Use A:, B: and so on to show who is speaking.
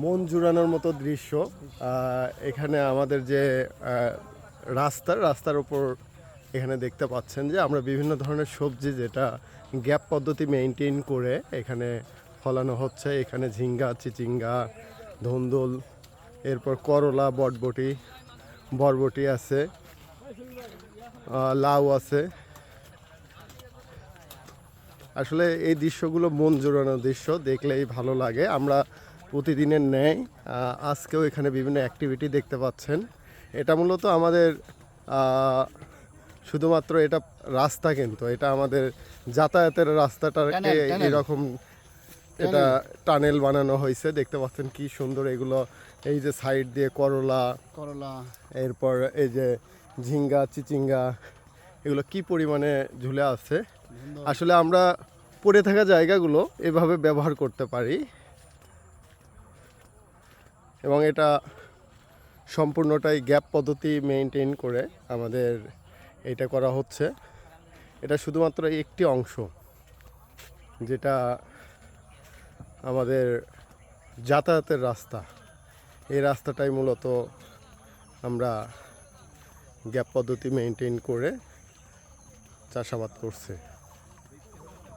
A: মন জুড়ানোর মতো দৃশ্য। এখানে আমাদের যে রাস্তার উপর এখানে দেখতে পাচ্ছেন যে আমরা বিভিন্ন ধরনের সবজি যেটা গ্যাপ পদ্ধতি মেনটেন করে এখানে ফলানো হচ্ছে। এখানে ঝিঙ্গা, চিচিঙ্গা, ধন্দুল, এরপর করলা, বরবটি আছে, লাউ আছে। আসলে এই দৃশ্যগুলো মন জোড়ানো দৃশ্য, দেখলেই ভালো লাগে। আমরা প্রতিদিনের ন্যায় আজকেও এখানে বিভিন্ন অ্যাক্টিভিটি দেখতে পাচ্ছেন। এটা মূলত আমাদের শুধুমাত্র এটা রাস্তা, কিন্তু এটা আমাদের যাতায়াতের রাস্তাটাকে এরকম এটা টানেল বানানো হয়েছে। দেখতে পাচ্ছেন কি সুন্দর এগুলো। এই যে সাইড দিয়ে করলা, এরপর এই যে ঝিঙ্গা, চিচিঙ্গা, এগুলো কি পরিমাণে ঝুলে আছে। আসলে আমরা পড়ে থাকা জায়গাগুলো এভাবে ব্যবহার করতে পারি, এবং এটা সম্পূর্ণটাই গ্যাপ পদ্ধতি মেনটেন করে আমাদের এটা করা হচ্ছে। এটা শুধুমাত্র একটি অংশ, যেটা আমাদের যাতায়াতের রাস্তা। এই রাস্তাটাই মূলত আমরা গ্যাপ পদ্ধতি মেনটেন করে চাষাবাদ করছি।